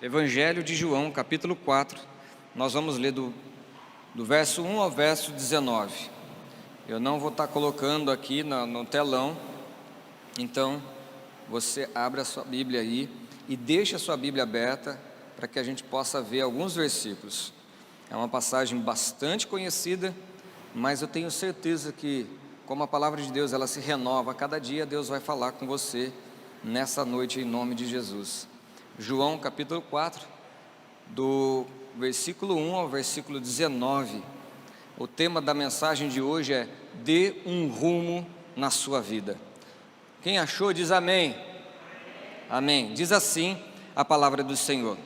Evangelho de João, capítulo 4, nós vamos ler do verso 1 ao verso 19. Eu não vou estar colocando aqui no telão, então você abre a sua Bíblia aí e deixa a sua Bíblia aberta para que a gente possa ver alguns versículos. É uma passagem bastante conhecida, mas eu tenho certeza que, como a palavra de Deus ela se renova a cada dia, Deus vai falar com você nessa noite em nome de Jesus. João capítulo 4, do versículo 1 ao versículo 19. O tema da mensagem de hoje é: dê um rumo na sua vida. Quem achou diz amém. Amém. Diz assim a palavra do Senhor: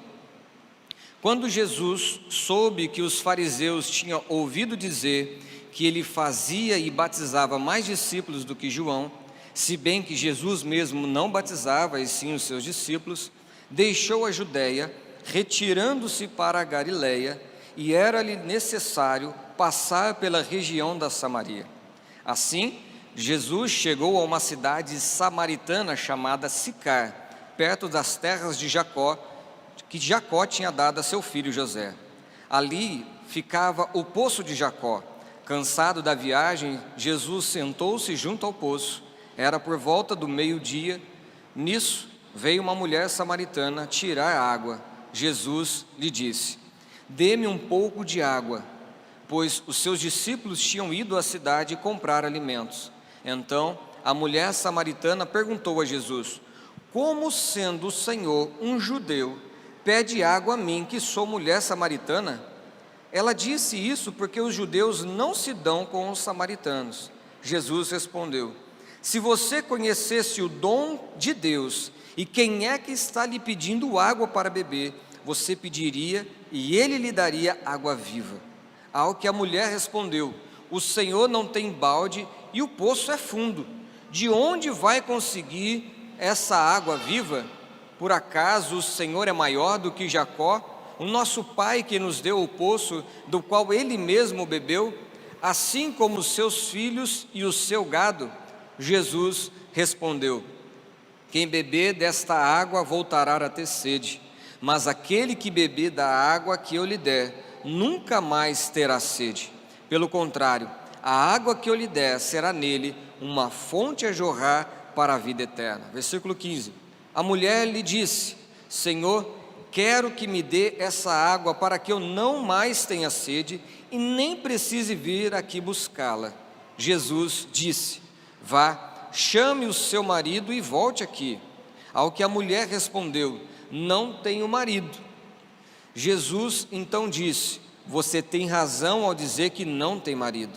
quando Jesus soube que os fariseus tinham ouvido dizer que ele fazia e batizava mais discípulos do que João, se bem que Jesus mesmo não batizava e sim os seus discípulos, deixou a Judéia, retirando-se para a Galiléia, e era-lhe necessário passar pela região da Samaria. Assim, Jesus chegou a uma cidade samaritana chamada Sicar, perto das terras de Jacó, que Jacó tinha dado a seu filho José. Ali ficava o poço de Jacó. Cansado da viagem, Jesus sentou-se junto ao poço. Era por volta do meio-dia. Nisso, veio uma mulher samaritana tirar água. Jesus lhe disse: dê-me um pouco de água, pois os seus discípulos tinham ido à cidade comprar alimentos. Então, a mulher samaritana perguntou a Jesus: como sendo o Senhor um judeu, pede água a mim, que sou mulher samaritana? Ela disse isso porque os judeus não se dão com os samaritanos. Jesus respondeu: se você conhecesse o dom de Deus e quem é que está lhe pedindo água para beber, você pediria e ele lhe daria água viva. Ao que a mulher respondeu: o Senhor não tem balde e o poço é fundo. De onde vai conseguir essa água viva? Por acaso o Senhor é maior do que Jacó, o nosso pai, que nos deu o poço do qual ele mesmo bebeu, assim como os seus filhos e o seu gado? Jesus respondeu: quem beber desta água voltará a ter sede, mas aquele que beber da água que eu lhe der, nunca mais terá sede. Pelo contrário, a água que eu lhe der será nele uma fonte a jorrar para a vida eterna. Versículo 15. A mulher lhe disse: Senhor, quero que me dê essa água para que eu não mais tenha sede e nem precise vir aqui buscá-la. Jesus disse: vá, chame o seu marido e volte aqui. Ao que a mulher respondeu: não tenho marido. Jesus então disse: você tem razão ao dizer que não tem marido.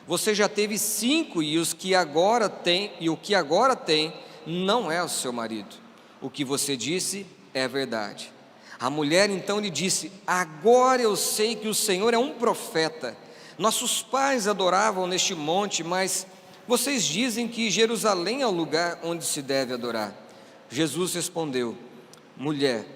Você já teve 5 e o que agora tem não é o seu marido. O que você disse é verdade. A mulher então lhe disse: agora eu sei que o Senhor é um profeta. Nossos pais adoravam neste monte, mas vocês dizem que Jerusalém é o lugar onde se deve adorar. Jesus respondeu: mulher,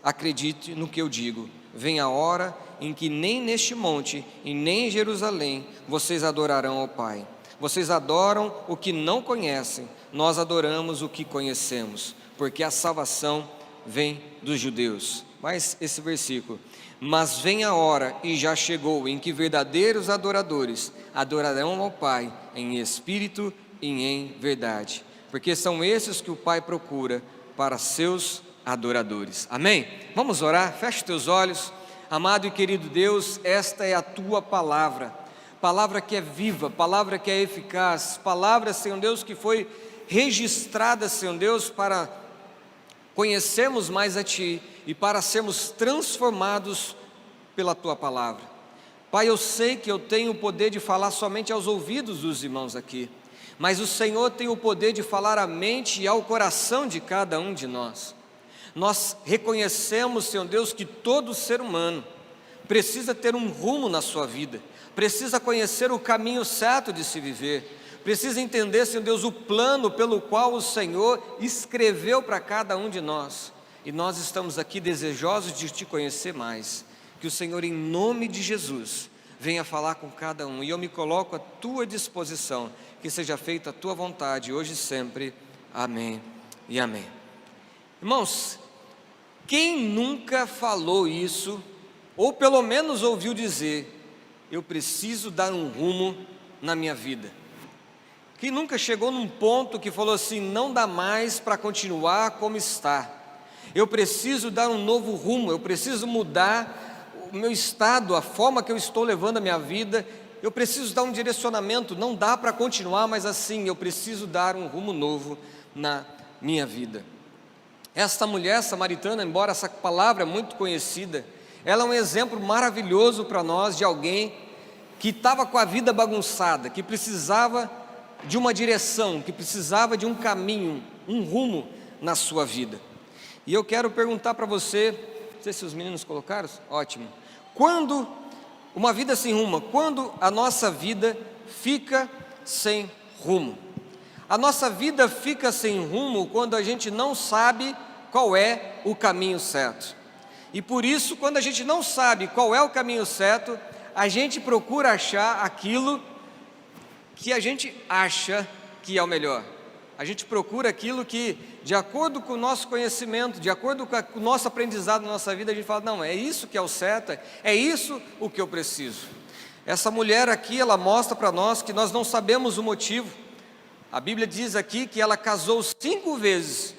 acredite no que eu digo. Vem a hora em que nem neste monte e nem em Jerusalém vocês adorarão ao Pai. Vocês adoram o que não conhecem, nós adoramos o que conhecemos, porque a salvação vem dos judeus. Mas esse versículo: mas vem a hora, e já chegou, em que verdadeiros adoradores adorarão ao Pai em espírito e em verdade, porque são esses que o Pai procura para seus adoradores. Amém? Vamos orar? Feche teus olhos. Amado e querido Deus, esta é a tua palavra, palavra que é viva, palavra que é eficaz, palavra, Senhor Deus, que foi registrada, Senhor Deus, para conhecermos mais a Ti e para sermos transformados pela Tua palavra. Pai, eu sei que eu tenho o poder de falar somente aos ouvidos dos irmãos aqui, mas o Senhor tem o poder de falar à mente e ao coração de cada um de nós. Nós reconhecemos, Senhor Deus, que todo ser humano precisa ter um rumo na sua vida, precisa conhecer o caminho certo de se viver, precisa entender, Senhor Deus, o plano pelo qual o Senhor escreveu para cada um de nós. E nós estamos aqui desejosos de Te conhecer mais. Que o Senhor, em nome de Jesus, venha falar com cada um. E eu me coloco à Tua disposição. Que seja feita a Tua vontade, hoje e sempre. Amém e amém. Irmãos, Quem nunca falou isso, ou pelo menos ouviu dizer, eu preciso dar um rumo na minha vida? Quem nunca chegou num ponto que falou assim, não dá mais para continuar como está, eu preciso dar um novo rumo, eu preciso mudar o meu estado, a forma que eu estou levando a minha vida, eu preciso dar um direcionamento, não dá para continuar mais assim, eu preciso dar um rumo novo na minha vida. Esta mulher samaritana, embora essa palavra é muito conhecida, ela é um exemplo maravilhoso para nós de alguém que estava com a vida bagunçada, que precisava de uma direção, que precisava de um caminho, um rumo na sua vida. E eu quero perguntar para você, não sei se os meninos colocaram, ótimo. Quando uma vida sem rumo, quando a nossa vida fica sem rumo? A nossa vida fica sem rumo quando a gente não sabe qual é o caminho certo. E por isso, quando a gente não sabe qual é o caminho certo, a gente procura achar aquilo que a gente acha que é o melhor. A gente procura aquilo que, de acordo com o nosso conhecimento, de acordo com o nosso aprendizado na nossa vida, a gente fala, não, é isso que é o certo, é isso o que eu preciso. Essa mulher aqui, ela mostra para nós que nós não sabemos o motivo. A Bíblia diz aqui que ela casou 5 vezes,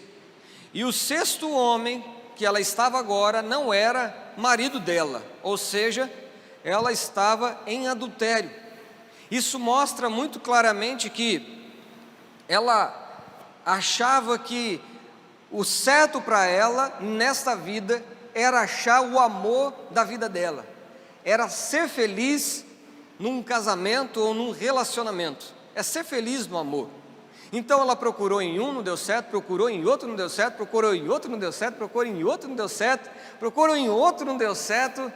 e o 6º homem que ela estava agora não era marido dela, ou seja, ela estava em adultério. Isso mostra muito claramente que ela achava que o certo para ela nesta vida era achar o amor da vida dela, era ser feliz num casamento ou num relacionamento, é ser feliz no amor. Então ela procurou em um, não deu certo, procurou em outro, não deu certo, procurou em outro, não deu certo, procurou em outro, não deu certo, procurou em outro, não deu certo,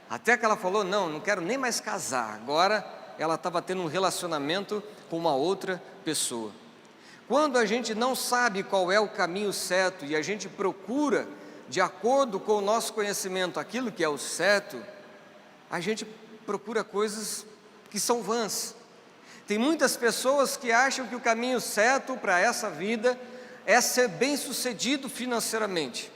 até que ela falou, não quero nem mais casar. Agora ela estava tendo um relacionamento com uma outra pessoa. Quando a gente não sabe qual é o caminho certo e a gente procura, de acordo com o nosso conhecimento, aquilo que é o certo, a gente procura coisas que são vãs. Tem muitas pessoas que acham que o caminho certo para essa vida é ser bem-sucedido financeiramente.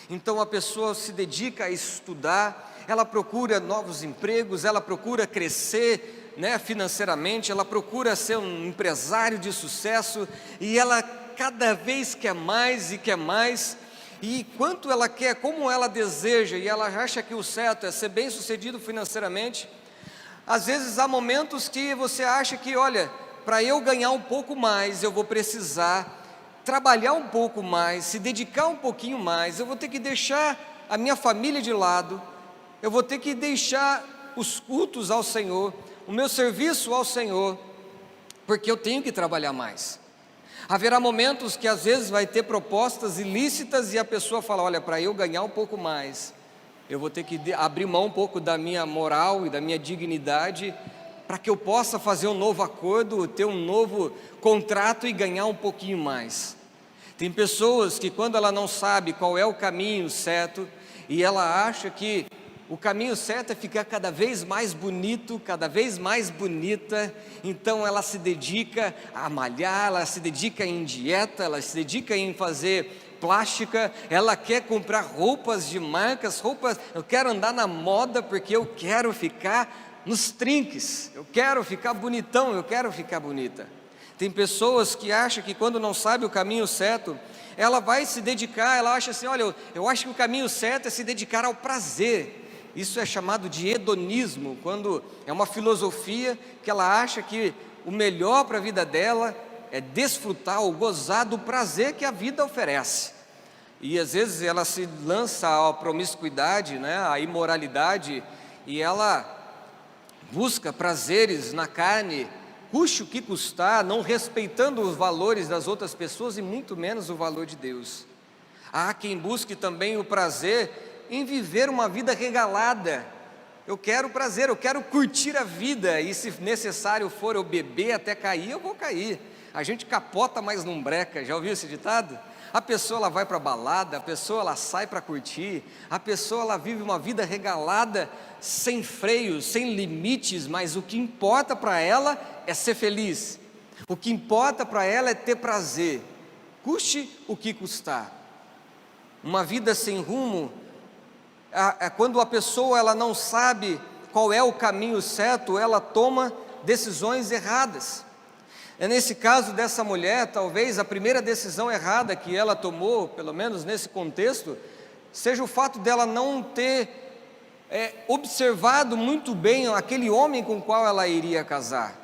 Então a pessoa se dedica a estudar, ela procura novos empregos, ela procura crescer, financeiramente, ela procura ser um empresário de sucesso, e ela cada vez quer mais e quer mais, e quanto ela quer, como ela deseja, e ela acha que o certo é ser bem-sucedido financeiramente. Às vezes há momentos que você acha que, olha, para eu ganhar um pouco mais, eu vou precisar trabalhar um pouco mais, se dedicar um pouquinho mais, eu vou ter que deixar a minha família de lado, eu vou ter que deixar os cultos ao Senhor, o meu serviço ao Senhor, porque eu tenho que trabalhar mais. Haverá momentos que às vezes vai ter propostas ilícitas e a pessoa fala, olha, para eu ganhar um pouco mais, eu vou ter que abrir mão um pouco da minha moral e da minha dignidade, para que eu possa fazer um novo acordo, ter um novo contrato e ganhar um pouquinho mais. Tem pessoas que quando ela não sabe qual é o caminho certo, e ela acha que o caminho certo é ficar cada vez mais bonito, cada vez mais bonita, então ela se dedica a malhar, ela se dedica em dieta, ela se dedica em fazer plástica, ela quer comprar roupas de marcas, eu quero andar na moda porque eu quero ficar nos trinques, eu quero ficar bonitão, eu quero ficar bonita. Tem pessoas que acham que quando não sabe o caminho certo, ela vai se dedicar, ela acha assim, olha, eu acho que o caminho certo é se dedicar ao prazer. Isso é chamado de hedonismo, quando é uma filosofia que ela acha que o melhor para a vida dela é desfrutar ou gozar do prazer que a vida oferece. E às vezes ela se lança à promiscuidade, à imoralidade, e ela busca prazeres na carne, custe o que custar, não respeitando os valores das outras pessoas e muito menos o valor de Deus. Há quem busque também o prazer em viver uma vida regalada. Eu quero prazer, eu quero curtir a vida, e se necessário for eu beber até cair, eu vou cair. A gente capota, mas não breca. Já ouviu esse ditado? A pessoa ela vai para a balada, a pessoa ela sai para curtir, a pessoa ela vive uma vida regalada, sem freios, sem limites, mas o que importa para ela é ser feliz. O que importa para ela é ter prazer, custe o que custar. Uma vida sem rumo é quando a pessoa ela não sabe qual é o caminho certo, ela toma decisões erradas. É nesse caso dessa mulher, talvez a primeira decisão errada que ela tomou, pelo menos nesse contexto, seja o fato dela não ter observado muito bem aquele homem com o qual ela iria casar.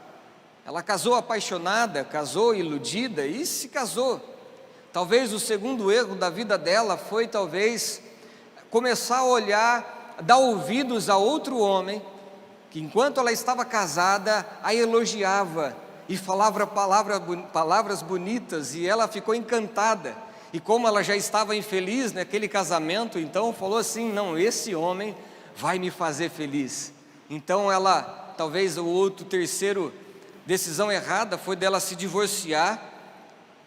Ela casou apaixonada, casou iludida e se casou. Talvez o segundo erro da vida dela foi talvez começar a olhar, dar ouvidos a outro homem, que enquanto ela estava casada, a elogiava e falava palavras bonitas, e ela ficou encantada. E como ela já estava infeliz naquele casamento, então falou assim: não, esse homem vai me fazer feliz. Então ela, talvez terceiro decisão errada foi dela se divorciar,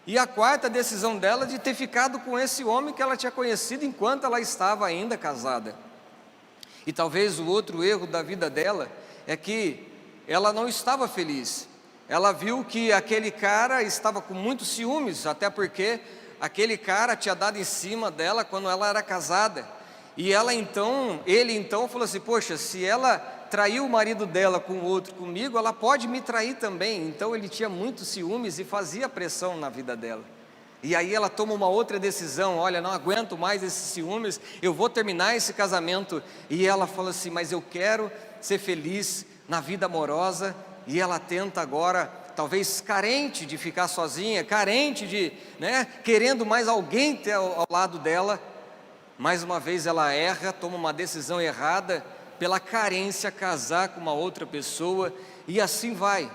e a quarta decisão dela de ter ficado com esse homem que ela tinha conhecido enquanto ela estava ainda casada. E talvez o outro erro da vida dela é que ela não estava feliz. Ela viu que aquele cara estava com muitos ciúmes, até porque aquele cara tinha dado em cima dela quando ela era casada. E ele então falou assim: poxa, se ela traiu o marido dela com o outro comigo, ela pode me trair também. Então ele tinha muitos ciúmes e fazia pressão na vida dela. E aí ela toma uma outra decisão: olha, não aguento mais esses ciúmes, eu vou terminar esse casamento. E ela fala assim: mas eu quero ser feliz na vida amorosa. E ela tenta agora, talvez carente de ficar sozinha, carente de, querendo mais alguém ter ao lado dela. Mais uma vez ela erra, toma uma decisão errada, pela carência casar com uma outra pessoa, e assim vai.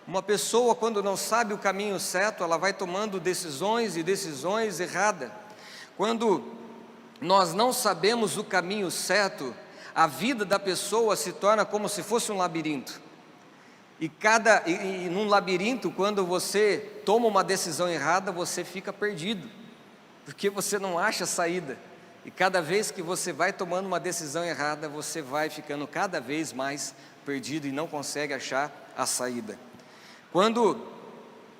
Uma pessoa, quando não sabe o caminho certo, ela vai tomando decisões e decisões erradas. Quando nós não sabemos o caminho certo, a vida da pessoa se torna como se fosse um labirinto. E num labirinto, quando você toma uma decisão errada, você fica perdido, porque você não acha saída. E cada vez que você vai tomando uma decisão errada, você vai ficando cada vez mais perdido e não consegue achar a saída. Quando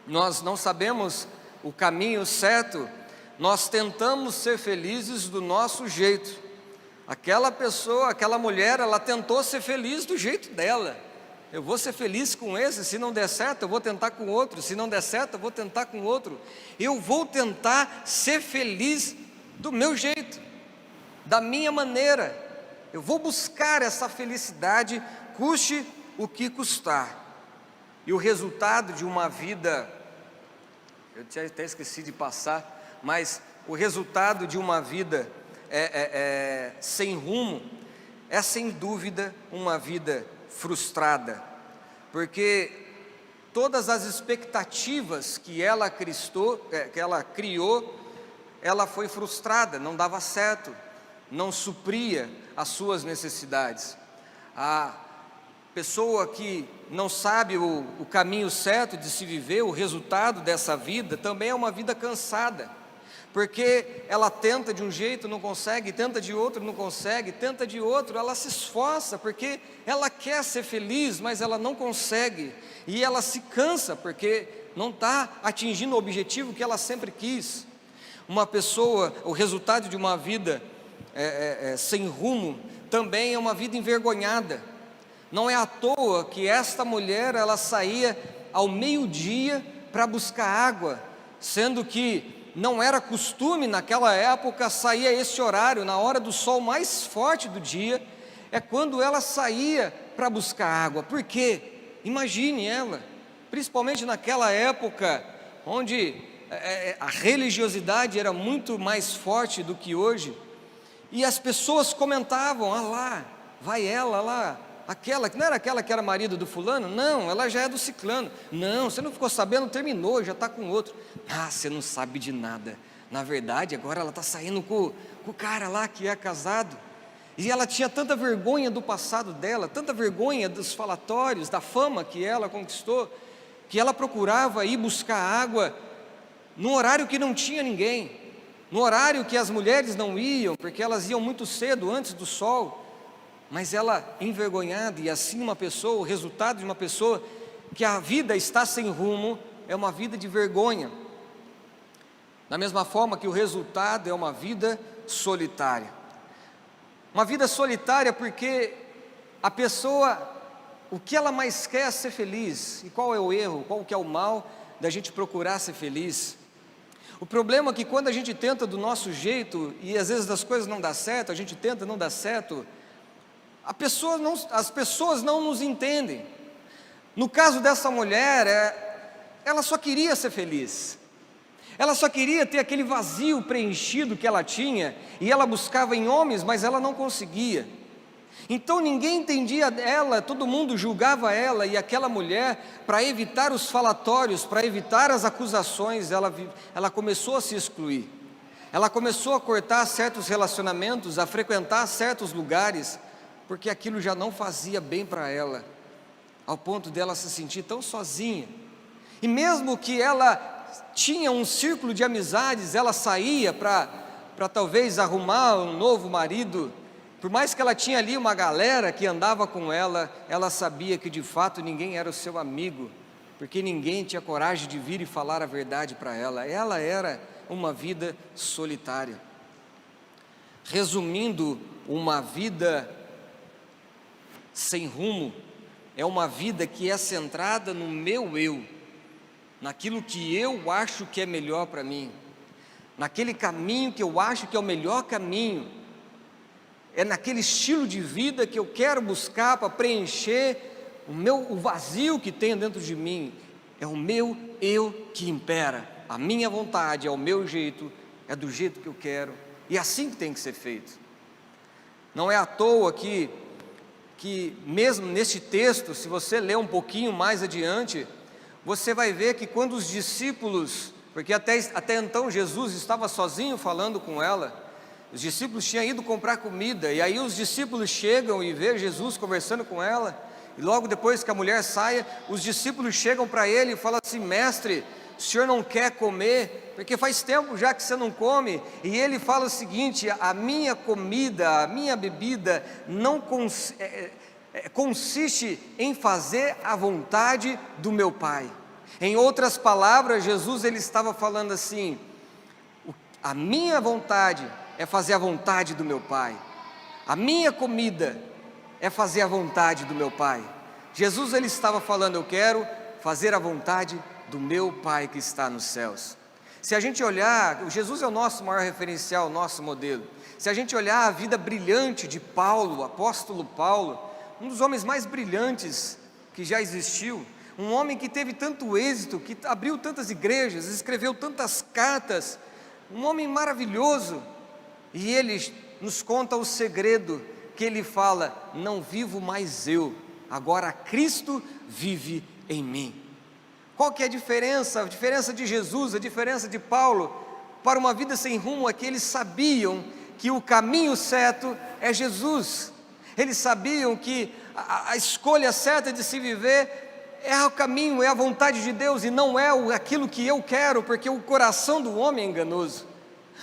nós não sabemos o caminho certo, nós tentamos ser felizes do nosso jeito. Aquela pessoa, aquela mulher, ela tentou ser feliz do jeito dela. Eu vou ser feliz com esse, se não der certo eu vou tentar com outro, se não der certo eu vou tentar com outro. Eu vou tentar ser feliz do meu jeito, da minha maneira. Eu vou buscar essa felicidade, custe o que custar. E o resultado de uma vida, eu tinha até esqueci de passar, mas o resultado de uma vida sem rumo é sem dúvida uma vida frustrada, porque todas as expectativas que ela criou, ela foi frustrada, não dava certo, não supria as suas necessidades. A pessoa que não sabe o caminho certo de se viver, o resultado dessa vida também é uma vida cansada, porque ela tenta de um jeito, não consegue, tenta de outro, não consegue, tenta de outro, ela se esforça, porque ela quer ser feliz, mas ela não consegue, e ela se cansa, porque não está atingindo o objetivo que ela sempre quis. Uma pessoa, o resultado de uma vida sem rumo, também é uma vida envergonhada. Não é à toa que esta mulher, ela saía ao meio-dia para buscar água, sendo que não era costume naquela época sair a esse horário, na hora do sol mais forte do dia, é quando ela saía para buscar água. Por quê? Imagine ela, principalmente naquela época, onde a religiosidade era muito mais forte do que hoje, e as pessoas comentavam: ah lá, vai ela lá, aquela, que não era aquela que era marido do fulano? Não, ela já é do ciclano. Não, você não ficou sabendo, terminou, já está com outro. Ah, você não sabe de nada. Na verdade, agora ela está saindo com o cara lá que é casado. E ela tinha tanta vergonha do passado dela, tanta vergonha dos falatórios, da fama que ela conquistou, que ela procurava ir buscar água num horário que não tinha ninguém, no horário que as mulheres não iam, porque elas iam muito cedo, antes do sol. Mas ela envergonhada, e assim uma pessoa, o resultado de uma pessoa que a vida está sem rumo, é uma vida de vergonha. Da mesma forma que o resultado é uma vida solitária. Uma vida solitária porque a pessoa, o que ela mais quer é ser feliz. E qual é o erro, qual que é o mal da gente procurar ser feliz? O problema é que quando a gente tenta do nosso jeito, e às vezes as coisas não dão certo, a gente tenta, não dá certo, as pessoas não nos entendem. No caso dessa mulher, ela só queria ser feliz. Ela só queria ter aquele vazio preenchido que ela tinha, e ela buscava em homens, mas ela não conseguia. Então ninguém entendia ela, todo mundo julgava ela, e aquela mulher, para evitar os falatórios, para evitar as acusações, ela começou a se excluir. Ela começou a cortar certos relacionamentos, a frequentar certos lugares, porque aquilo já não fazia bem para ela, ao ponto dela se sentir tão sozinha. E mesmo que ela tinha um círculo de amizades, ela saía para talvez arrumar um novo marido, por mais que ela tinha ali uma galera que andava com ela, ela sabia que de fato ninguém era o seu amigo, porque ninguém tinha coragem de vir e falar a verdade para ela. Ela era uma vida solitária. Resumindo, uma vida sem rumo é uma vida que é centrada no meu eu, naquilo que eu acho que é melhor para mim, naquele caminho que eu acho que é o melhor caminho, é naquele estilo de vida que eu quero buscar para preencher o vazio que tem dentro de mim. É o meu eu que impera, a minha vontade, é o meu jeito, é do jeito que eu quero, e é assim que tem que ser feito. Não é à toa que mesmo neste texto, se você ler um pouquinho mais adiante, você vai ver que quando os discípulos, porque até então Jesus estava sozinho falando com ela, os discípulos tinham ido comprar comida, e aí os discípulos chegam e vê Jesus conversando com ela, e logo depois que a mulher saia, os discípulos chegam para ele e falam assim: mestre, o senhor não quer comer? Porque faz tempo já que você não come. E ele fala o seguinte: a minha comida, a minha bebida não consiste em fazer a vontade do meu Pai. Em outras palavras, Jesus ele estava falando assim: a minha vontade é fazer a vontade do meu Pai, a minha comida é fazer a vontade do meu Pai. Jesus ele estava falando: eu quero fazer a vontade do meu Pai que está nos céus. Se a gente olhar, Jesus é o nosso maior referencial, o nosso modelo. Se a gente olhar a vida brilhante de Paulo, o apóstolo Paulo, um dos homens mais brilhantes que já existiu, um homem que teve tanto êxito, que abriu tantas igrejas, escreveu tantas cartas, um homem maravilhoso, e ele nos conta o segredo, que ele fala: não vivo mais eu, agora Cristo vive em mim. Qual que é a diferença? A diferença de Jesus, a diferença de Paulo para uma vida sem rumo é que eles sabiam que o caminho certo é Jesus. Eles sabiam que a escolha certa de se viver é o caminho, é a vontade de Deus, e não é aquilo que eu quero, porque o coração do homem é enganoso.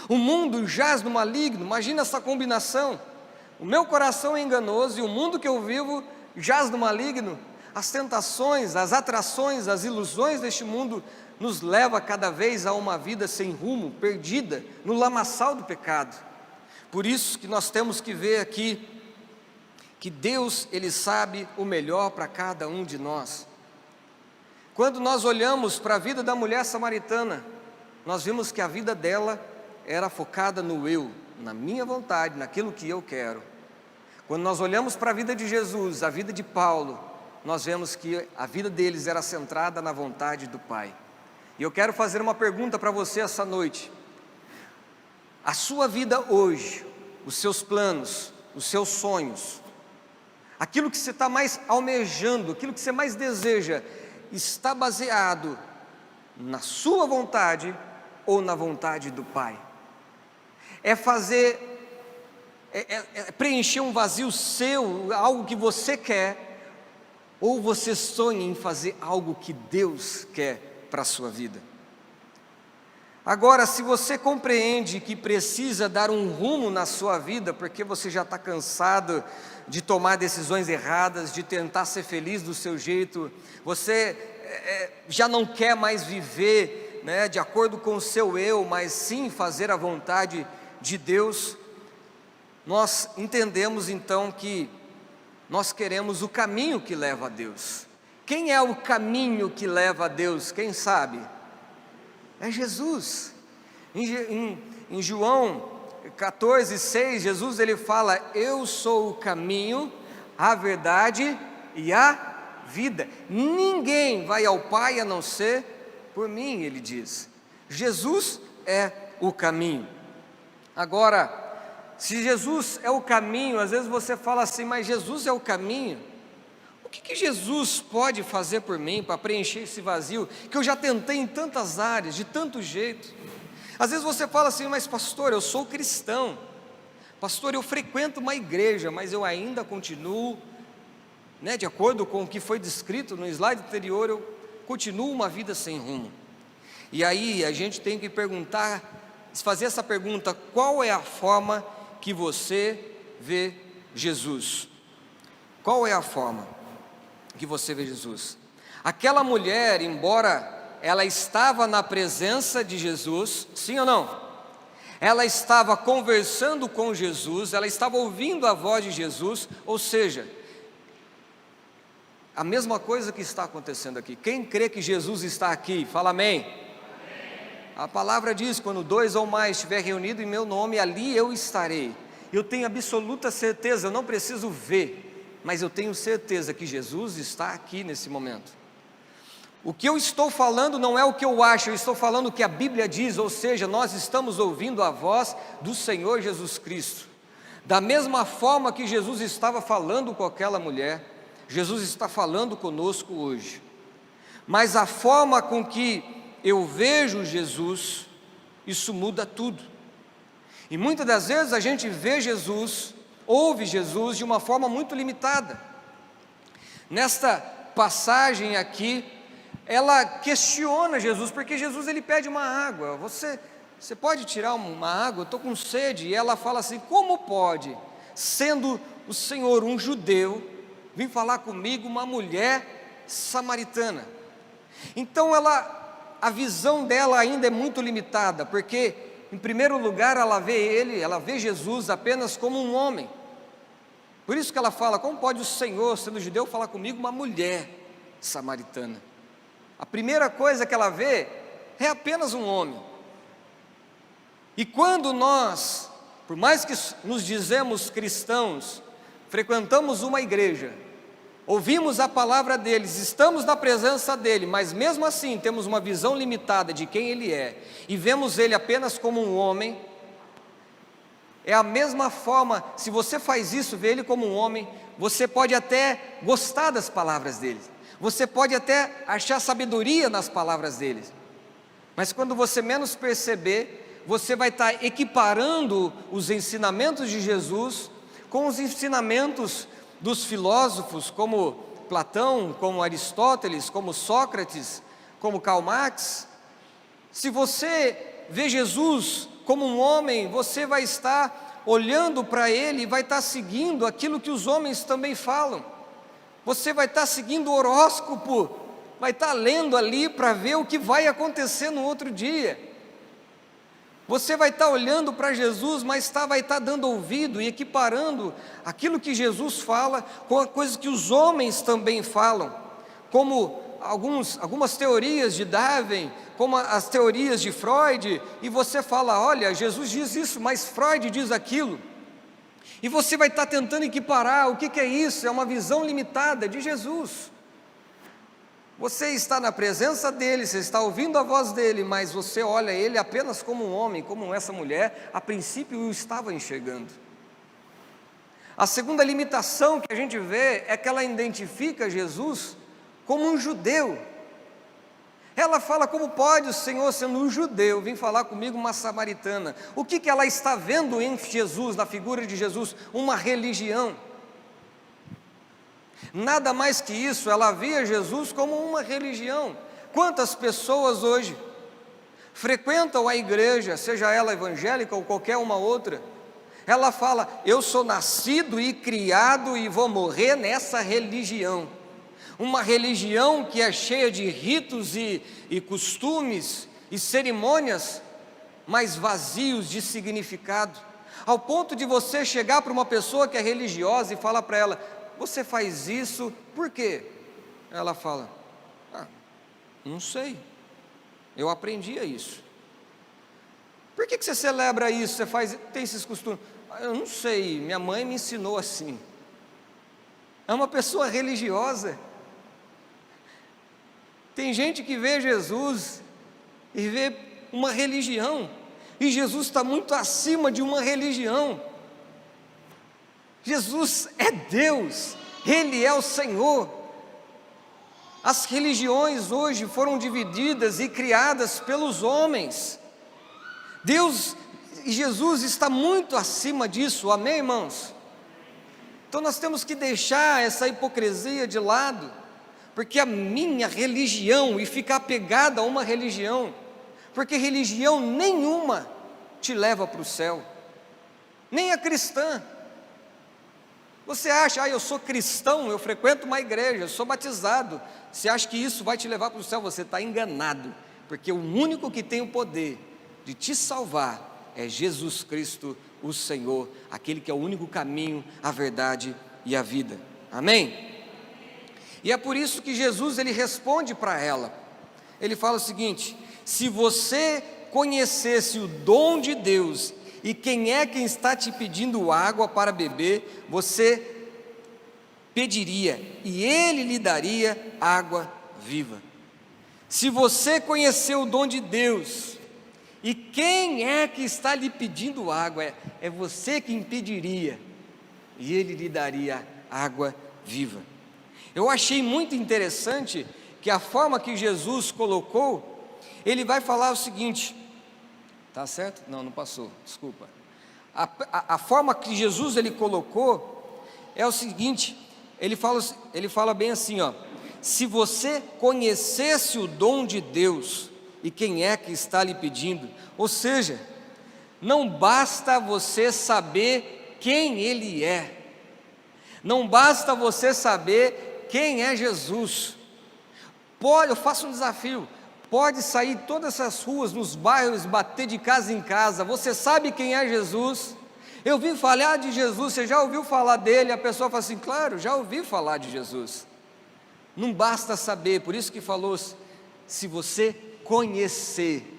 O mundo jaz no maligno. Imagina essa combinação: o meu coração é enganoso e o mundo que eu vivo jaz no maligno. As tentações, as atrações, as ilusões deste mundo nos leva cada vez a uma vida sem rumo, perdida no lamaçal do pecado. Por isso que nós temos que ver aqui que Deus ele sabe o melhor para cada um de nós. Quando nós olhamos para a vida da mulher samaritana, nós vimos que a vida dela era focada no eu, na minha vontade, naquilo que eu quero. Quando nós olhamos para a vida de Jesus, a vida de Paulo, nós vemos que a vida deles era centrada na vontade do Pai. E eu quero fazer uma pergunta para você essa noite: a sua vida hoje, os seus planos, os seus sonhos, aquilo que você está mais almejando, aquilo que você mais deseja, está baseado na sua vontade ou na vontade do Pai? É preencher um vazio seu, algo que você quer, ou você sonha em fazer algo que Deus quer para a sua vida? Agora, se você compreende que precisa dar um rumo na sua vida, porque você já está cansado de tomar decisões erradas, de tentar ser feliz do seu jeito, você já não quer mais viver de acordo com o seu eu, mas sim fazer a vontade de Deus, nós entendemos então que nós queremos o caminho que leva a Deus. Quem é o caminho que leva a Deus? Quem sabe? É Jesus. Em João 14:6, Jesus ele fala: eu sou o caminho, a verdade e a vida. Ninguém vai ao Pai a não ser por mim, ele diz. Jesus é o caminho. Agora, se Jesus é o caminho, às vezes você fala assim, mas Jesus é o caminho, o que Jesus pode fazer por mim para preencher esse vazio, que eu já tentei em tantas áreas, de tanto jeito? Às vezes você fala assim, mas pastor, eu sou cristão, pastor, eu frequento uma igreja, mas eu ainda continuo, de acordo com o que foi descrito no slide anterior, eu continuo uma vida sem rumo. E aí a gente tem que fazer essa pergunta: qual é a forma que você vê Jesus? Qual é a forma que você vê Jesus? Aquela mulher, embora ela estava na presença de Jesus, sim ou não? Ela estava conversando com Jesus, ela estava ouvindo a voz de Jesus, ou seja, a mesma coisa que está acontecendo aqui. Quem crê que Jesus está aqui, fala amém. A palavra diz, quando 2 ou mais estiver reunido em meu nome, ali eu estarei. Eu tenho absoluta certeza, eu não preciso ver, mas eu tenho certeza que Jesus está aqui nesse momento. O que eu estou falando não é o que eu acho, eu estou falando o que a Bíblia diz, ou seja, nós estamos ouvindo a voz do Senhor Jesus Cristo. Da mesma forma que Jesus estava falando com aquela mulher, Jesus está falando conosco hoje. Mas a forma com que eu vejo Jesus, isso muda tudo. E muitas das vezes a gente vê Jesus, ouve Jesus de uma forma muito limitada. Nesta passagem aqui, ela questiona Jesus, porque Jesus ele pede uma água. Você pode tirar uma água? Eu estou com sede. E ela fala assim: como pode, sendo o Senhor um judeu, vir falar comigo uma mulher samaritana? Então a visão dela ainda é muito limitada, porque em primeiro lugar ela vê Jesus apenas como um homem. Por isso que ela fala: como pode o Senhor, sendo judeu, falar comigo uma mulher samaritana? A primeira coisa que ela vê é apenas um homem. E quando nós, por mais que nos dizemos cristãos, frequentamos uma igreja, ouvimos a palavra deles, estamos na presença dele, mas mesmo assim temos uma visão limitada de quem ele é, e vemos ele apenas como um homem, é a mesma forma. Se você faz isso, vê ele como um homem, você pode até gostar das palavras dele, você pode até achar sabedoria nas palavras dele, mas quando você menos perceber, você vai estar equiparando os ensinamentos de Jesus com os ensinamentos dos filósofos como Platão, como Aristóteles, como Sócrates, como Karl Marx. Se você vê Jesus como um homem, você vai estar olhando para ele e vai estar seguindo aquilo que os homens também falam. Você vai estar seguindo o horóscopo, vai estar lendo ali para ver o que vai acontecer no outro dia. Você vai estar olhando para Jesus, mas vai estar dando ouvido e equiparando aquilo que Jesus fala com a coisa que os homens também falam, como algumas teorias de Darwin, como as teorias de Freud, e você fala: olha, Jesus diz isso, mas Freud diz aquilo. E você vai estar tentando equiparar. O que é isso? É uma visão limitada de Jesus. Você está na presença dele, você está ouvindo a voz dele, mas você olha ele apenas como um homem, como essa mulher, a princípio o estava enxergando. A segunda limitação que a gente vê é que ela identifica Jesus como um judeu. Ela fala: como pode o Senhor, sendo um judeu, vir falar comigo uma samaritana? O que ela está vendo em Jesus, na figura de Jesus? Uma religião. Nada mais que isso, ela via Jesus como uma religião. Quantas pessoas hoje frequentam a igreja, seja ela evangélica ou qualquer uma outra, ela fala: eu sou nascido e criado e vou morrer nessa religião. Uma religião que é cheia de ritos e costumes e cerimônias, mas vazios de significado, ao ponto de você chegar para uma pessoa que é religiosa e falar para ela: você faz isso por quê? Ela fala: não sei, eu aprendi isso. Por que você celebra isso? Você tem esses costumes? Eu não sei, minha mãe me ensinou assim. É uma pessoa religiosa. Tem gente que vê Jesus e vê uma religião, e Jesus está muito acima de uma religião. Jesus é Deus, Ele é o Senhor. As religiões hoje foram divididas e criadas pelos homens. Deus e Jesus está muito acima disso, amém, irmãos? Então nós temos que deixar essa hipocrisia de lado, porque a minha religião, e ficar apegado a uma religião, porque religião nenhuma te leva para o céu, nem a cristã. Você acha: eu sou cristão, eu frequento uma igreja, eu sou batizado, você acha que isso vai te levar para o céu? Você está enganado, porque o único que tem o poder de te salvar é Jesus Cristo, o Senhor, aquele que é o único caminho, a verdade e a vida, amém? E é por isso que Jesus, ele responde para ela, ele fala o seguinte: se você conhecesse o dom de Deus, e quem está te pedindo água para beber, você pediria, e Ele lhe daria água viva. Se você conhecer o dom de Deus, e quem está lhe pedindo água, é você quem pediria, e Ele lhe daria água viva. Eu achei muito interessante que a forma que Jesus colocou, Ele vai falar o seguinte, tá certo? Não passou, desculpa. A forma que Jesus ele colocou é o seguinte, ele fala bem assim, se você conhecesse o dom de Deus, e quem que está lhe pedindo, ou seja, não basta você saber quem Ele é, não basta você saber quem é Jesus. Eu faço um desafio, pode sair todas essas ruas, nos bairros, bater de casa em casa, você sabe quem é Jesus? Eu vim falar de Jesus, você já ouviu falar dele? A pessoa fala assim: claro, já ouvi falar de Jesus. Não basta saber, por isso que falou, se você conhecer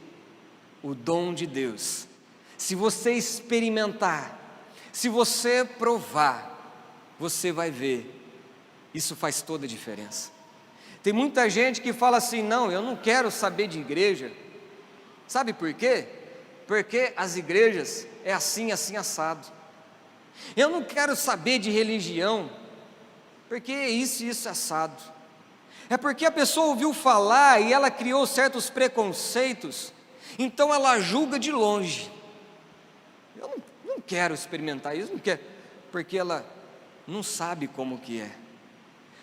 o dom de Deus, se você experimentar, se você provar, você vai ver, isso faz toda a diferença. Tem muita gente que fala assim: não, eu não quero saber de igreja. Sabe por quê? Porque as igrejas é assim, assim, assado. Eu não quero saber de religião, porque isso e isso é assado. É porque a pessoa ouviu falar e ela criou certos preconceitos, então ela julga de longe. Eu não quero experimentar isso, não quero, porque ela não sabe como que é.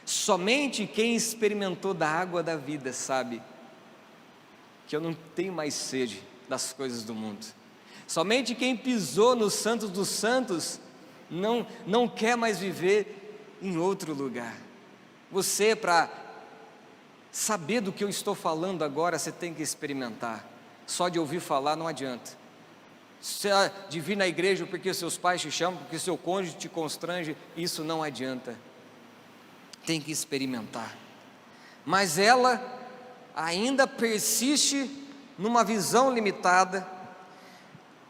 Somente quem experimentou da água da vida sabe que eu não tenho mais sede das coisas do mundo. Somente quem pisou no Santos dos Santos não quer mais viver em outro lugar. Você, para saber do que eu estou falando agora, você tem que experimentar. Só de ouvir falar não adianta. De vir na igreja porque seus pais te chamam, porque seu cônjuge te constrange, isso não adianta. Tem que experimentar. Mas ela ainda persiste numa visão limitada,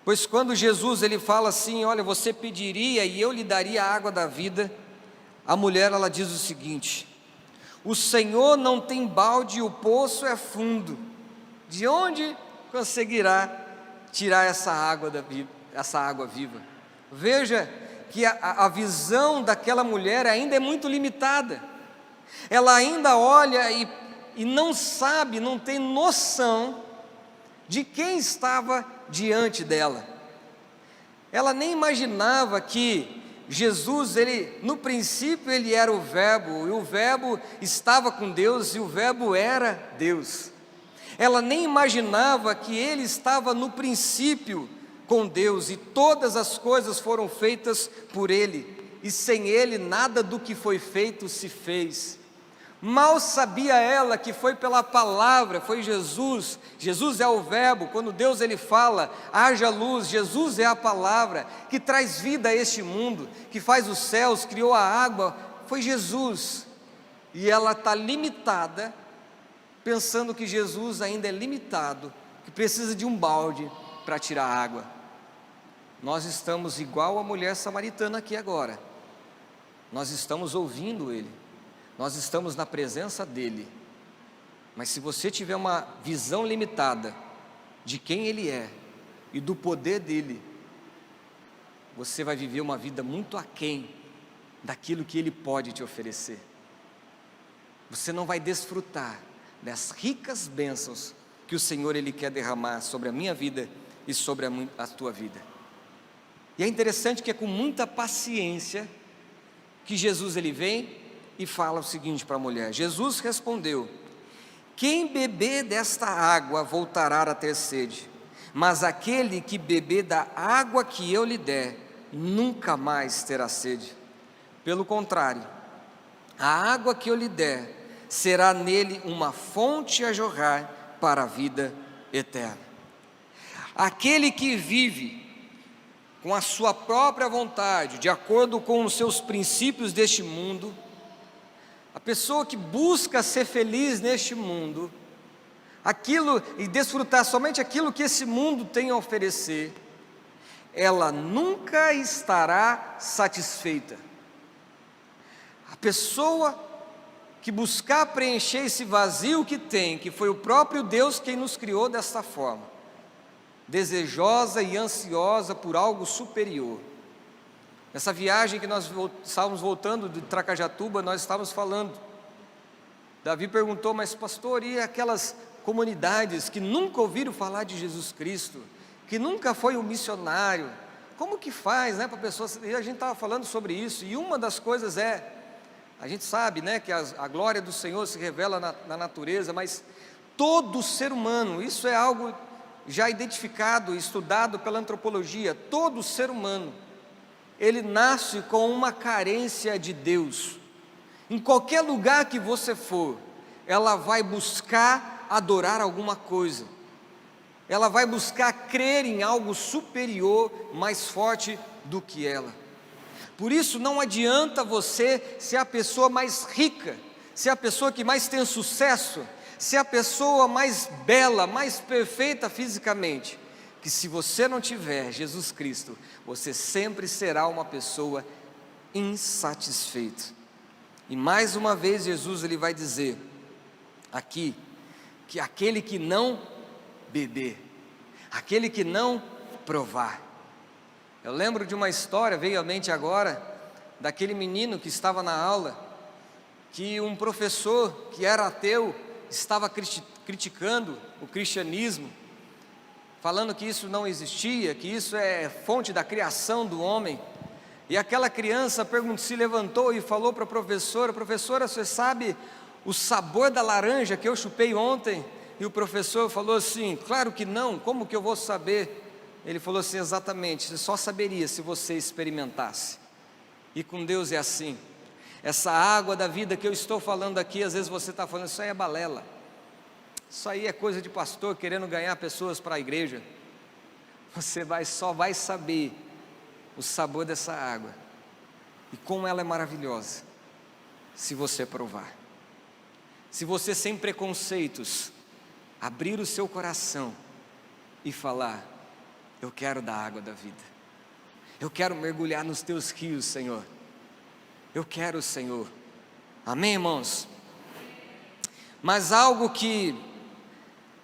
pois quando Jesus ele fala assim: olha, você pediria e eu lhe daria a água da vida, a mulher ela diz o seguinte: o Senhor não tem balde e o poço é fundo, de onde conseguirá tirar essa água viva? Veja que a visão daquela mulher ainda é muito limitada. Ela ainda olha e não sabe, não tem noção de quem estava diante dela. Ela nem imaginava que Jesus, no princípio ele era o Verbo, e o Verbo estava com Deus, e o Verbo era Deus. Ela nem imaginava que ele estava no princípio com Deus, e todas as coisas foram feitas por ele, e sem ele nada do que foi feito se fez. Mal sabia ela que foi pela palavra, foi Jesus. Jesus é o verbo. Quando Deus ele fala, haja luz. Jesus é a palavra que traz vida a este mundo, que faz os céus, criou a água. Foi Jesus. E ela está limitada, pensando que Jesus ainda é limitado, que precisa de um balde para tirar a água. Nós estamos igual a mulher samaritana aqui agora. Nós estamos ouvindo Ele. Nós estamos na presença dEle. Mas se você tiver uma visão limitada de quem Ele é e do poder dEle, você vai viver uma vida muito aquém daquilo que Ele pode te oferecer. Você não vai desfrutar das ricas bênçãos que o Senhor Ele quer derramar sobre a minha vida e sobre a tua vida. E é interessante que é com muita paciência que Jesus ele vem e fala o seguinte para a mulher. Jesus respondeu: quem beber desta água voltará a ter sede, mas aquele que beber da água que eu lhe der, nunca mais terá sede. Pelo contrário, a água que eu lhe der será nele uma fonte a jorrar para a vida eterna. Aquele que vive com a sua própria vontade, de acordo com os seus princípios deste mundo, a pessoa que busca ser feliz neste mundo, aquilo e desfrutar somente aquilo que esse mundo tem a oferecer, ela nunca estará satisfeita. A pessoa que buscar preencher esse vazio que tem, que foi o próprio Deus quem nos criou desta forma, desejosa e ansiosa por algo superior. Nessa viagem que nós estávamos voltando de Tracajatuba, nós estávamos falando. Davi perguntou: mas pastor, e aquelas comunidades que nunca ouviram falar de Jesus Cristo, que nunca foi um missionário, como que faz, para pessoas? E a gente estava falando sobre isso, e uma das coisas a gente sabe, que a glória do Senhor se revela na natureza, mas todo ser humano, isso é algo já identificado, estudado pela antropologia, todo ser humano, ele nasce com uma carência de Deus. Em qualquer lugar que você for, ela vai buscar adorar alguma coisa, ela vai buscar crer em algo superior, mais forte do que ela. Por isso não adianta você ser a pessoa mais rica, ser a pessoa que mais tem sucesso, ser a pessoa mais bela, mais perfeita fisicamente, que se você não tiver Jesus Cristo, você sempre será uma pessoa insatisfeita. E mais uma vez Jesus ele vai dizer aqui, que aquele que não beber, aquele que não provar. Eu lembro de uma história, veio à mente agora, daquele menino que estava na aula, que um professor que era ateu, estava criticando o cristianismo, falando que isso não existia, que isso é fonte da criação do homem. E aquela criança se levantou e falou para a professora: professora, você sabe o sabor da laranja que eu chupei ontem? E o professor falou assim: claro que não, como que eu vou saber? Ele falou assim: exatamente, você só saberia se você experimentasse. E com Deus é assim. Essa água da vida que eu estou falando aqui, às vezes você está falando, isso aí é balela, isso aí é coisa de pastor querendo ganhar pessoas para a igreja. Você só vai saber o sabor dessa água e como ela é maravilhosa, se você provar. Se você, sem preconceitos, abrir o seu coração e falar: eu quero da água da vida, eu quero mergulhar nos teus rios, Senhor, eu quero, Senhor. Amém, irmãos? Mas algo que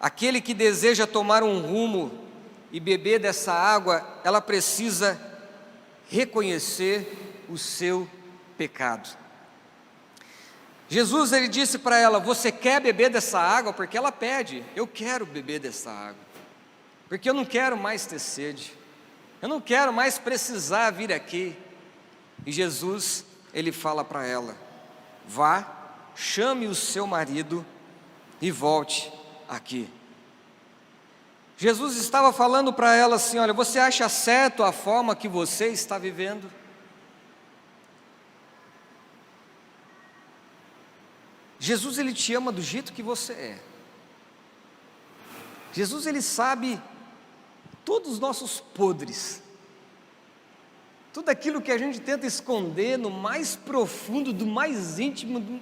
aquele que deseja tomar um rumo e beber dessa água, ela precisa reconhecer o seu pecado. Jesus ele disse para ela: você quer beber dessa água? Porque ela pede: eu quero beber dessa água, porque eu não quero mais ter sede, eu não quero mais precisar vir aqui. E Jesus ele fala para ela: vá, chame o seu marido e volte aqui. Jesus estava falando para ela assim: olha, você acha certo a forma que você está vivendo? Jesus, Ele te ama do jeito que você é. Jesus, Ele sabe todos os nossos podres, tudo aquilo que a gente tenta esconder no mais profundo, do mais íntimo,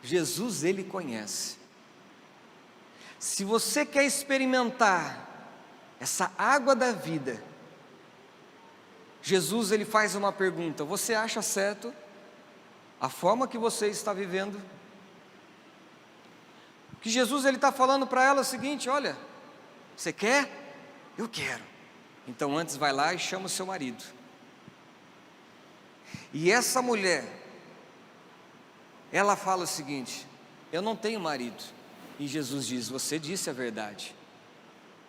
Jesus, Ele conhece. Se você quer experimentar essa água da vida, Jesus, Ele faz uma pergunta: você acha certo a forma que você está vivendo? Que Jesus, Ele está falando para ela o seguinte: olha, você quer? Eu quero. Então antes vai lá e chama o seu marido. E essa mulher, ela fala o seguinte: eu não tenho marido. E Jesus diz: você disse a verdade,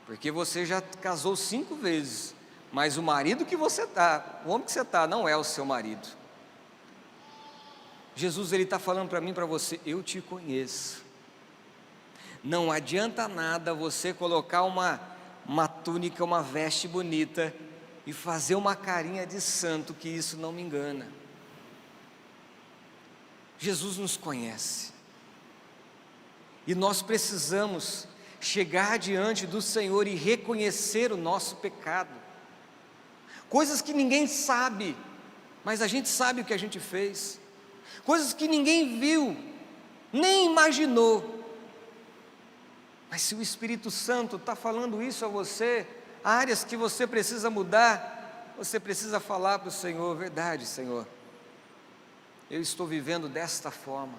porque você já casou 5 vezes, mas o marido que você está, o homem que você está, não é o seu marido. Jesus, Ele está falando para mim e para você: eu te conheço. Não adianta nada você colocar uma túnica, uma veste bonita e fazer uma carinha de santo, que isso não me engana. Jesus nos conhece, e nós precisamos chegar diante do Senhor e reconhecer o nosso pecado, coisas que ninguém sabe, mas a gente sabe o que a gente fez, coisas que ninguém viu, nem imaginou. Mas se o Espírito Santo está falando isso a você, áreas que você precisa mudar, você precisa falar para o Senhor: verdade, Senhor, eu estou vivendo desta forma.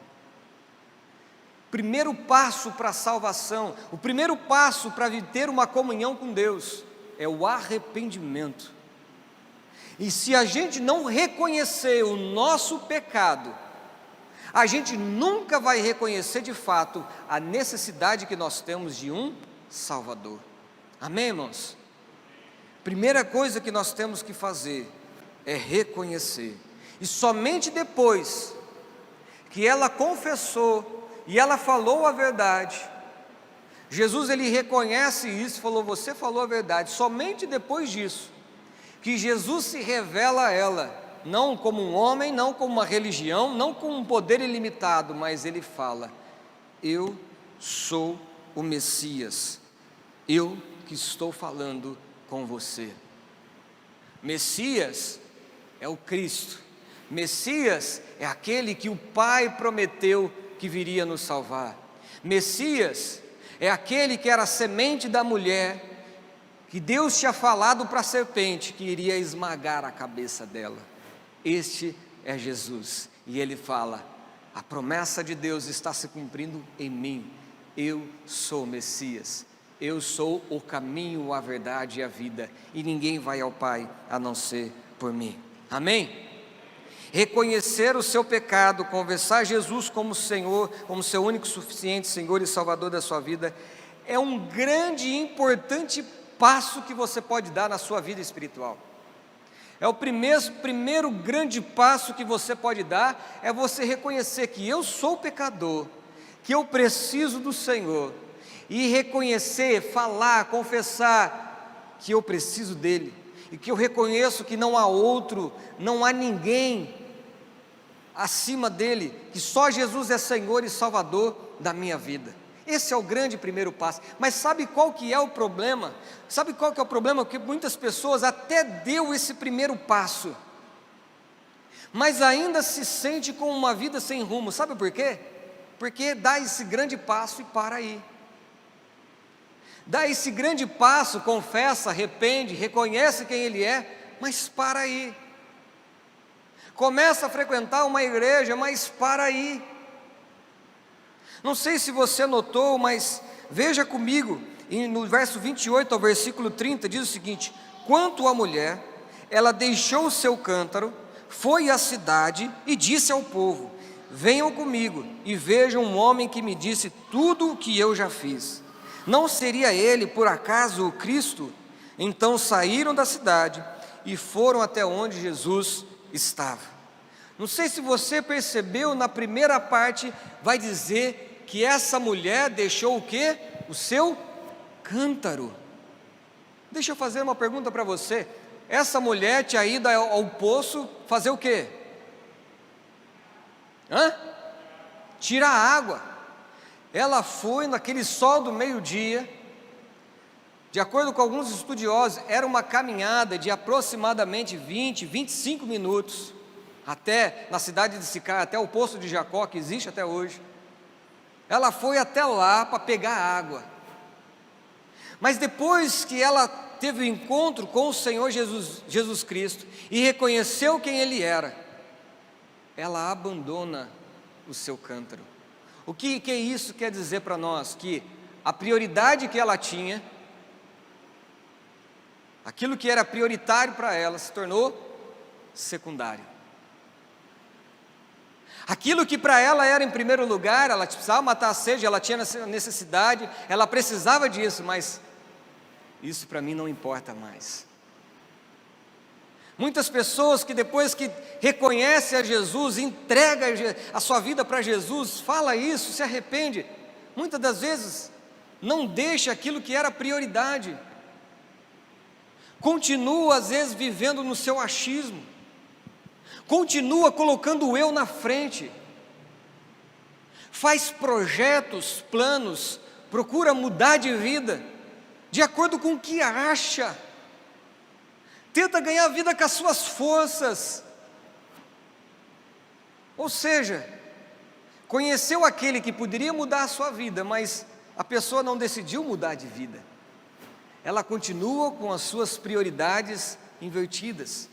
Primeiro passo para a salvação, o primeiro passo para ter uma comunhão com Deus, é o arrependimento. E se a gente não reconhecer o nosso pecado, a gente nunca vai reconhecer de fato a necessidade que nós temos de um Salvador. Amém, irmãos? Primeira coisa que nós temos que fazer é reconhecer, e somente depois que ela confessou e ela falou a verdade, Jesus, Ele reconhece isso, falou: você falou a verdade. Somente depois disso que Jesus se revela a ela, não como um homem, não como uma religião, não com um poder ilimitado, mas Ele fala: eu sou o Messias, eu que estou falando com você. Messias é o Cristo, Messias é aquele que o Pai prometeu que viria nos salvar. Messias é aquele que era a semente da mulher, que Deus tinha falado para a serpente que iria esmagar a cabeça dela. Este é Jesus, e Ele fala: a promessa de Deus está se cumprindo em mim. Eu sou o Messias, eu sou o caminho, a verdade e a vida, e ninguém vai ao Pai a não ser por mim. Amém? Reconhecer o seu pecado, confessar Jesus como Senhor, como seu único, suficiente Senhor e Salvador da sua vida, é um grande e importante passo que você pode dar na sua vida espiritual. É o primeiro grande passo que você pode dar, é você reconhecer que eu sou pecador, que eu preciso do Senhor, e reconhecer, falar, confessar que eu preciso dEle, e que eu reconheço que não há outro, não há ninguém acima dEle, que só Jesus é Senhor e Salvador da minha vida. Esse é o grande primeiro passo. Mas sabe qual que é o problema? Sabe qual que é o problema? Porque muitas pessoas até deu esse primeiro passo, mas ainda se sente com uma vida sem rumo. Sabe por quê? Porque dá esse grande passo e para aí. Dá esse grande passo, confessa, arrepende, reconhece quem Ele é, mas para aí. Começa a frequentar uma igreja, mas para aí. Não sei se você notou, mas veja comigo, no verso 28 ao versículo 30, diz o seguinte: quanto à mulher, ela deixou o seu cântaro, foi à cidade e disse ao povo: venham comigo e vejam um homem que me disse tudo o que eu já fiz. Não seria ele, por acaso, o Cristo? Então saíram da cidade e foram até onde Jesus estava. Não sei se você percebeu, na primeira parte vai dizer que essa mulher deixou o quê? O seu cântaro. Deixa eu fazer uma pergunta para você: essa mulher tinha ido ao poço fazer o quê? tirar a água. Ela foi naquele sol do meio-dia. De acordo com alguns estudiosos, era uma caminhada de aproximadamente 20, 25 minutos, até na cidade de Sicar, até o poço de Jacó, que existe até hoje. Ela foi até lá para pegar água. Mas depois que ela teve o encontro com o Senhor Jesus Cristo e reconheceu quem Ele era, ela abandona o seu cântaro. O que isso quer dizer para nós? Que a prioridade que ela tinha, aquilo que era prioritário para ela, se tornou secundário. Aquilo que para ela era em primeiro lugar, ela precisava matar a sede, ela tinha necessidade, ela precisava disso, mas isso para mim não importa mais. Muitas pessoas que depois que reconhecem a Jesus, entrega a sua vida para Jesus, fala isso, se arrepende, muitas das vezes não deixa aquilo que era prioridade, continua às vezes vivendo no seu achismo, continua colocando o eu na frente, faz projetos, planos, procura mudar de vida, de acordo com o que acha, tenta ganhar a vida com as suas forças, ou seja, conheceu aquele que poderia mudar a sua vida, mas a pessoa não decidiu mudar de vida, ela continua com as suas prioridades invertidas.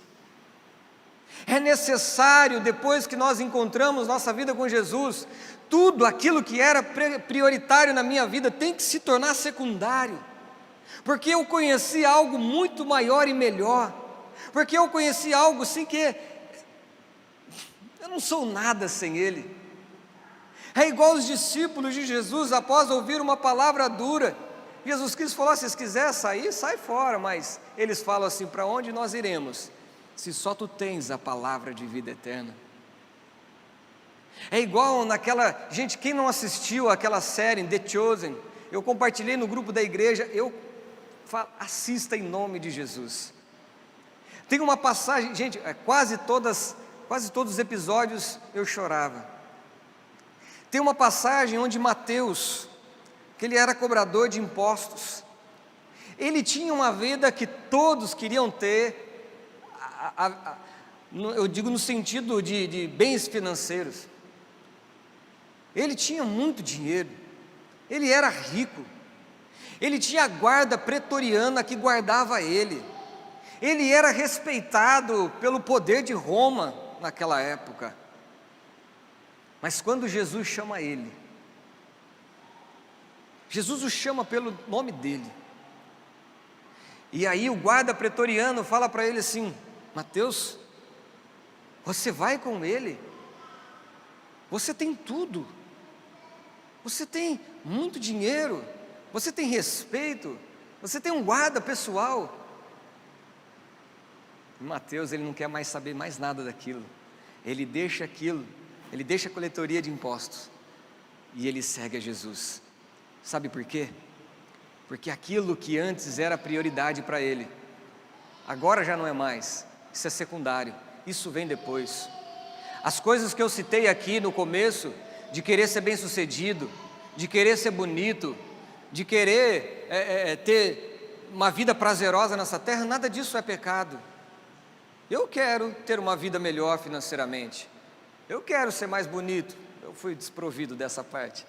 É necessário, depois que nós encontramos nossa vida com Jesus, tudo aquilo que era prioritário na minha vida tem que se tornar secundário, porque eu conheci algo muito maior e melhor, porque eu conheci algo assim que eu não sou nada sem Ele. É igual os discípulos de Jesus, após ouvir uma palavra dura, Jesus Cristo falou: se vocês quiserem sair, sai fora, mas eles falam assim: para onde nós iremos, se só tu tens a palavra de vida eterna? É igual naquela, gente, quem não assistiu aquela série The Chosen, eu compartilhei no grupo da igreja, assista em nome de Jesus. Tem uma passagem, gente, quase todos os episódios eu chorava. Tem uma passagem onde Mateus, que ele era cobrador de impostos, ele tinha uma vida que todos queriam ter, eu digo no sentido de bens financeiros. Ele tinha muito dinheiro, ele era rico, ele tinha a guarda pretoriana que guardava ele era respeitado pelo poder de Roma naquela época. Mas quando Jesus chama ele, Jesus o chama pelo nome dele, e aí o guarda pretoriano fala para ele assim: Mateus, você vai com ele, você tem tudo, você tem muito dinheiro, você tem respeito, você tem um guarda pessoal. E Mateus, ele não quer mais saber mais nada daquilo, ele deixa aquilo, ele deixa a coletoria de impostos, e ele segue a Jesus. Sabe por quê? Porque aquilo que antes era prioridade para ele, agora já não é mais, isso é secundário, isso vem depois. As coisas que eu citei aqui no começo, de querer ser bem sucedido, de querer ser bonito, de querer ter uma vida prazerosa nessa terra, nada disso é pecado. Eu quero ter uma vida melhor financeiramente, eu quero ser mais bonito, eu fui desprovido dessa parte.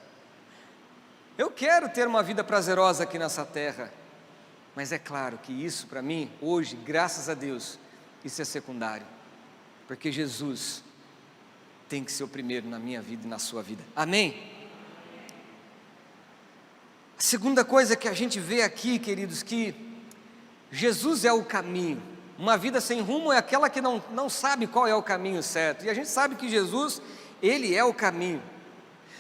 Eu quero ter uma vida prazerosa aqui nessa terra, mas é claro que isso para mim, hoje, graças a Deus, isso é secundário, porque Jesus tem que ser o primeiro na minha vida e na sua vida, amém? A segunda coisa que a gente vê aqui, queridos, que Jesus é o caminho. Uma vida sem rumo é aquela que não sabe qual é o caminho certo, e a gente sabe que Jesus, Ele é o caminho,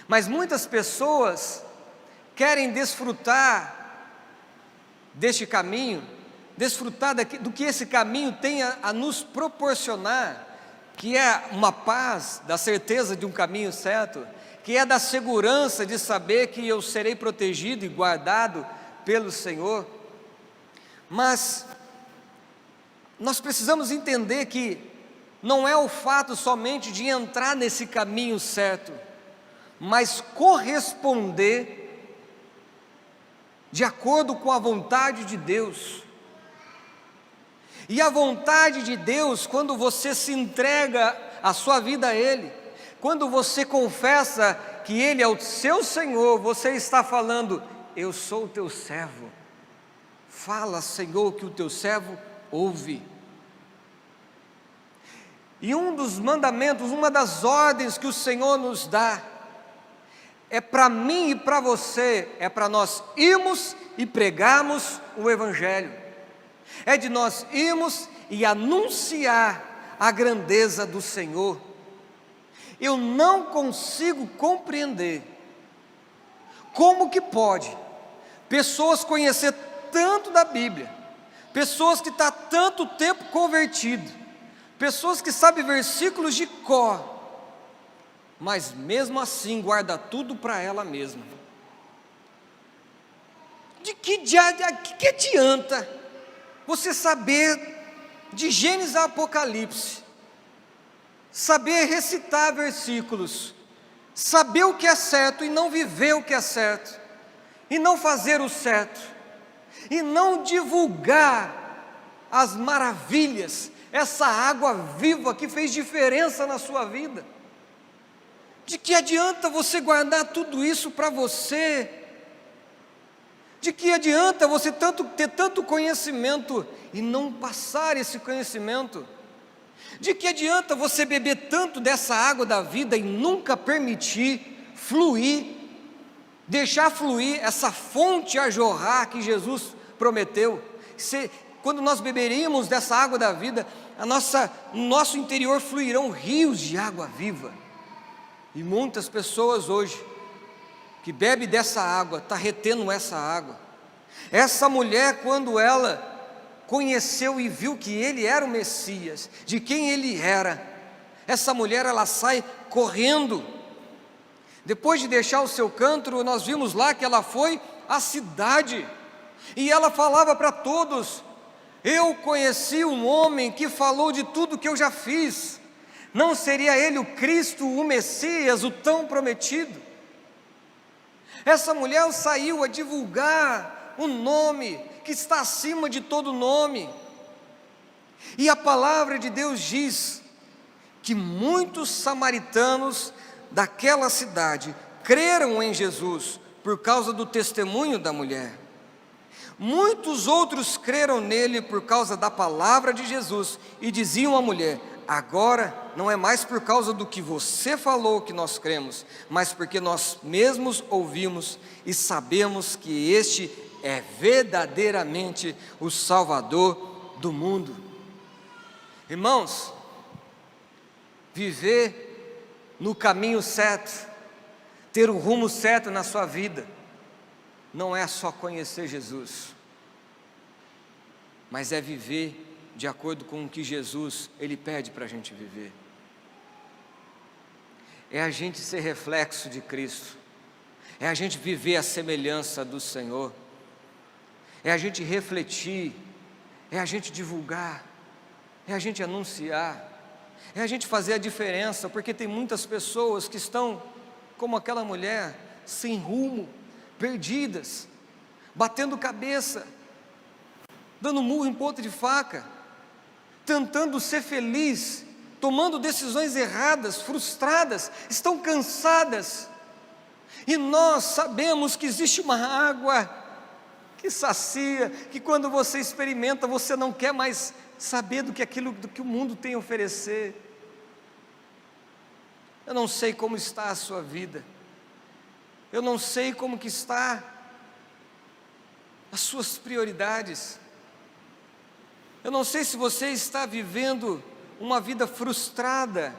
mas muitas pessoas querem desfrutar deste caminho, desfrutar do que esse caminho tem a nos proporcionar, que é uma paz, da certeza de um caminho certo, que é da segurança de saber que eu serei protegido e guardado pelo Senhor. Mas nós precisamos entender que não é o fato somente de entrar nesse caminho certo, mas corresponder de acordo com a vontade de Deus. E a vontade de Deus, quando você se entrega a sua vida a Ele, quando você confessa que Ele é o seu Senhor, você está falando: eu sou o teu servo. Fala, Senhor, que o teu servo ouve. E um dos mandamentos, uma das ordens que o Senhor nos dá, é para mim e para você, é para nós irmos e pregarmos o Evangelho, é de nós irmos e anunciar a grandeza do Senhor. Eu não consigo compreender como que pode pessoas conhecer tanto da Bíblia, pessoas que estão há tanto tempo convertidas, pessoas que sabem versículos de cor, mas mesmo assim guarda tudo para ela mesma. De que adianta você saber de Gênesis a Apocalipse, saber recitar versículos, saber o que é certo e não viver o que é certo, e não fazer o certo, e não divulgar as maravilhas, essa água viva que fez diferença na sua vida? De que adianta você guardar tudo isso para você? De que adianta você ter tanto conhecimento e não passar esse conhecimento? De que adianta você beber tanto dessa água da vida e nunca permitir fluir, deixar fluir essa fonte a jorrar que Jesus prometeu? Quando nós beberíamos dessa água da vida, no nosso interior fluirão rios de água viva. E muitas pessoas hoje, que bebem dessa água, estão retendo essa água. Essa mulher, quando ela conheceu e viu que Ele era o Messias, de quem Ele era, essa mulher, ela sai correndo. Depois de deixar o seu cântaro, nós vimos lá que ela foi à cidade, e ela falava para todos: eu conheci um homem que falou de tudo que eu já fiz. Não seria ele o Cristo, o Messias, o tão prometido? Essa mulher saiu a divulgar o nome que está acima de todo nome. E a palavra de Deus diz que muitos samaritanos daquela cidade creram em Jesus por causa do testemunho da mulher. Muitos outros creram nele por causa da palavra de Jesus e diziam à mulher: agora não é mais por causa do que você falou que nós cremos, mas porque nós mesmos ouvimos e sabemos que este é verdadeiramente o Salvador do mundo. Irmãos, viver no caminho certo, ter o rumo certo na sua vida, não é só conhecer Jesus, mas é viver de acordo com o que Jesus, Ele pede para a gente viver. É a gente ser reflexo de Cristo, é a gente viver a semelhança do Senhor, é a gente refletir, é a gente divulgar, é a gente anunciar, é a gente fazer a diferença, porque tem muitas pessoas que estão, como aquela mulher, sem rumo, perdidas, batendo cabeça, dando murro em ponta de faca, tentando ser feliz, tomando decisões erradas, frustradas, estão cansadas. E nós sabemos que existe uma água que sacia, que quando você experimenta, você não quer mais saber do que o mundo tem a oferecer. Eu não sei como está a sua vida, eu não sei como que está as suas prioridades, eu não sei se você está vivendo uma vida frustrada,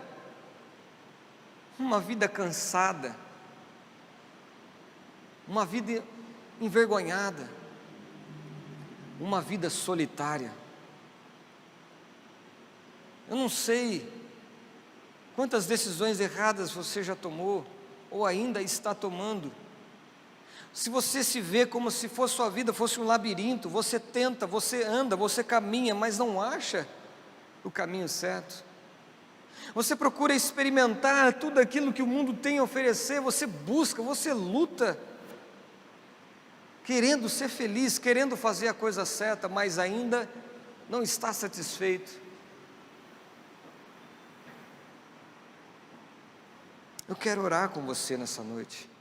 uma vida cansada, uma vida envergonhada, uma vida solitária. Eu não sei quantas decisões erradas você já tomou ou ainda está tomando. Se você se vê como se fosse sua vida fosse um labirinto, você tenta, você anda, você caminha, mas não acha o caminho certo. Você procura experimentar tudo aquilo que o mundo tem a oferecer, você busca, você luta, querendo ser feliz, querendo fazer a coisa certa, mas ainda não está satisfeito. Eu quero orar com você nessa noite.